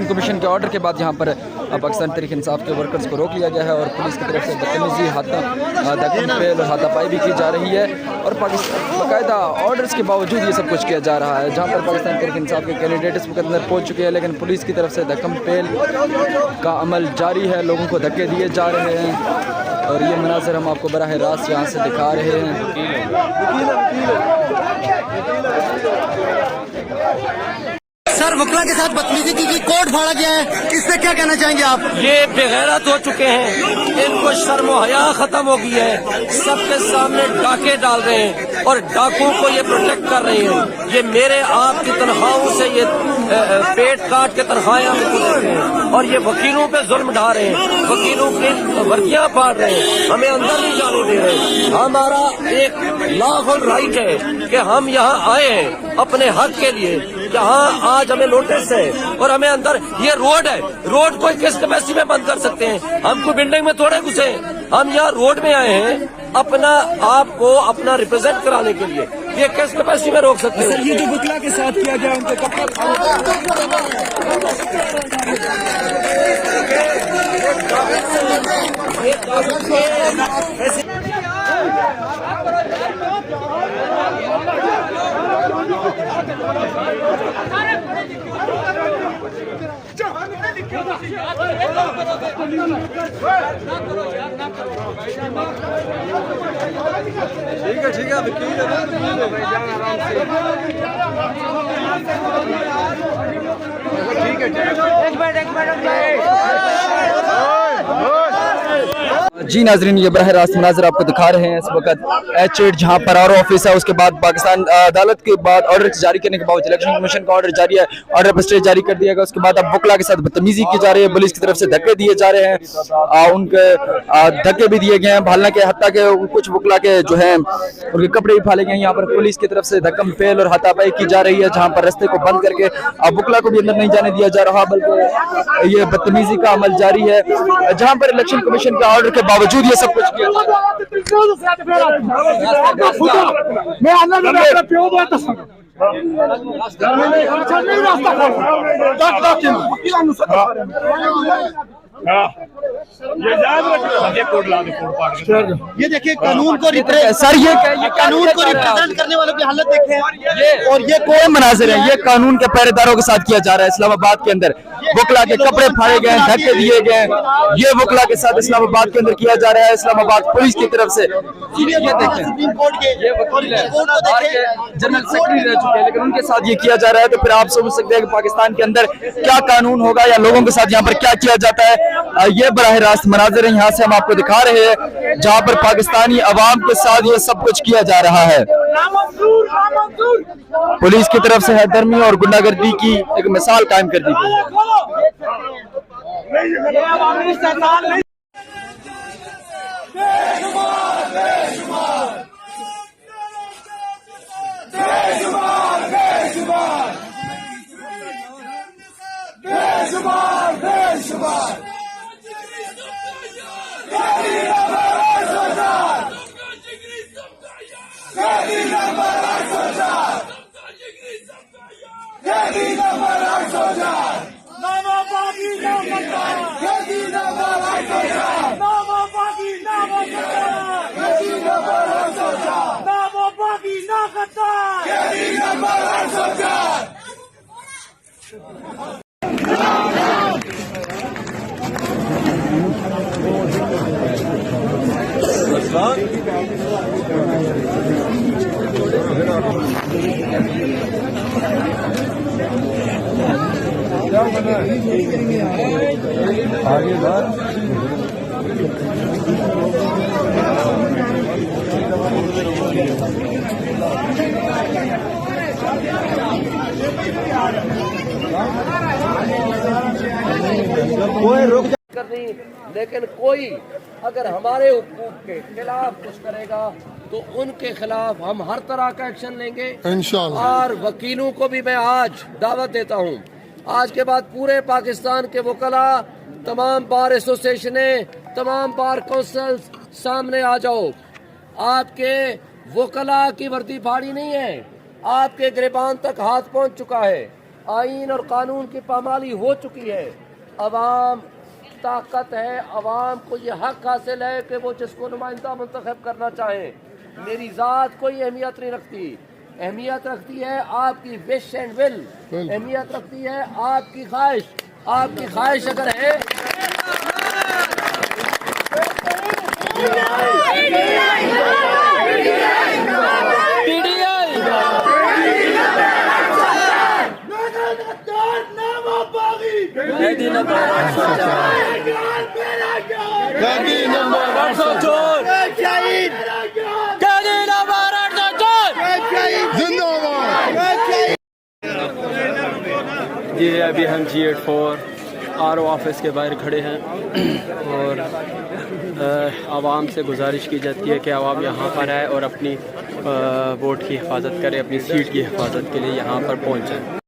Commission के order के बाद यहाँ पर पाकिस्तान तहरीक इंसाफ के वर्कर्स को रोक लिया गया है और पुलिस की तरफ से बदतमीजी हाथापाई हाथापाई भी की जा रही है और पाकिस्तान बाकायदा ऑर्डर्स के बावजूद ये सब कुछ किया जा रहा है। जहाँ पर पाकिस्तान तहरीक इंसाफ के कैंडिडेट इस वक्त अंदर पहुँच चुके हैं, लेकिन पुलिस की तरफ से धक्कम पेल का अमल जारी है, लोगों को धक्के दिए जा रहे हैं और ये मनाज़र हम आपको बराह रास्त यहाँ से दिखा रहे हैं। सर, वकला के साथ बदतमीजी की कोर्ट फाड़ा गया है, इससे क्या कहना चाहेंगे आप? ये बेगैरत हो चुके हैं, इनको शर्म हया खत्म हो गई है, सबके सामने डाके डाल रहे हैं और डाकुओं को ये प्रोटेक्ट कर रहे हैं। ये मेरे आपकी तनख्वाहों से ये पेट काट के तनख्वाहें हमें देते हैं और ये वकीलों पे जुल्म ढा रहे हैं, वकीलों की वर्दियां फाड़ रहे हैं, हमें अंदर नहीं जाने दे रहे। हमारा एक लॉफुल राइट है कि हम यहाँ आए हैं अपने हक के लिए, जहाँ आज हमें नोटिस है और हमें अंदर ये रोड है, रोड कोई किस कैपेसिटी में बंद कर सकते हैं? हम कोई बिल्डिंग में थोड़े घुसे, हम यहाँ रोड में आए हैं अपना आपको अपना रिप्रेजेंट कराने के लिए, ये किस कैपेसिटी में रोक सकते हैं? ये जो बुकला के साथ किया गया उनके ठीक है वकील जी नाजरीन, ये बरह रास्त मनाज़र आपको दिखा रहे हैं इस वक्त H8 जहाँ पर आर ऑफिस है, उसके बाद पाकिस्तान अदालत के बाद ऑर्डर जारी करने के बाद इलेक्शन कमीशन का ऑर्डर जारी है, ऑर्डर पर स्टे जारी कर दिया गया। उसके बाद अब बुकला के साथ बदतमीजी की जा रही है, पुलिस की तरफ से धक्के दिए जा रहे हैं, उनके धक्के भी दिए गए हैं, हालांकि हत्या के कुछ बुकला के जो है उनके कपड़े भी फाले गए हैं। यहाँ पर पुलिस की तरफ से धक्कम पेल और हाथापाई की जा रही है, जहाँ पर रास्ते को बंद करके बुकला को भी अंदर नहीं जाने दिया जा रहा, बल्कि ये बदतमीजी का अमल जारी है, जहाँ पर इलेक्शन कमीशन के ऑर्डर के बावजूद ये सब कुछ किया ये देखिए कानून को सर, ये कानून को रिप्रेजेंट करने वालों की हालत देखें और ये कोई मनाजिर है, ये कानून के पहरेदारों के साथ किया जा रहा है। इस्लामाबाद के अंदर बुकला के कपड़े फाड़े गए, धक्के दिए गए, ये बुकला के साथ इस्लामाबाद के अंदर किया जा रहा है, इस्लामाबाद पुलिस की तरफ से। ये देखें, सुप्रीम कोर्ट के ये वकील है, जनरल सेक्रेटरी रह चुके हैं, लेकिन उनके साथ ये किया जा रहा है, तो फिर आप समझ सकते हैं कि पाकिस्तान के अंदर क्या कानून होगा या लोगों के साथ यहाँ पर क्या किया जाता है। ये बराह रास्त मनाजिर यहाँ से हम आपको दिखा रहे हैं, जहाँ पर पाकिस्तानी अवाम के साथ ये सब कुछ किया जा रहा है। पुलिस की तरफ से हैदरमी और गुंडागर्दी की एक मिसाल कायम कर दी गई है। करनी, लेकिन कोई अगर हमारे हुकूक के खिलाफ कुछ करेगा तो उनके खिलाफ हम हर तरह का एक्शन लेंगे इंशाअल्लाह। और वकीलों को भी मैं आज दावत देता हूँ, आज के बाद पूरे पाकिस्तान के वकला, तमाम बार एसोसिएशनें, तमाम बार काउंसिल सामने आ जाओ। आपके वकला की वर्दी फाड़ी नहीं है, आपके गिरबान तक हाथ पहुंच चुका है। आइन और कानून की पामाली हो चुकी है। अवाम ताकत है, अवाम को ये हक हासिल है कि वो जिसको नुमाइंदा मुंतखब करना चाहे। मेरी ज़ात कोई अहमियत नहीं रखती, अहमियत रखती है आपकी विश एंड विल, अहमियत रखती है आपकी ख्वाहिश। आपकी ख्वाहिश अगर है ये अभी हम G84 RO ऑफिस के बाहर खड़े हैं और आवाम से गुजारिश की जाती है कि आवाम यहाँ पर आए और अपनी वोट की हिफाजत करें, अपनी सीट की हिफाजत के लिए यहाँ पर पहुँचें।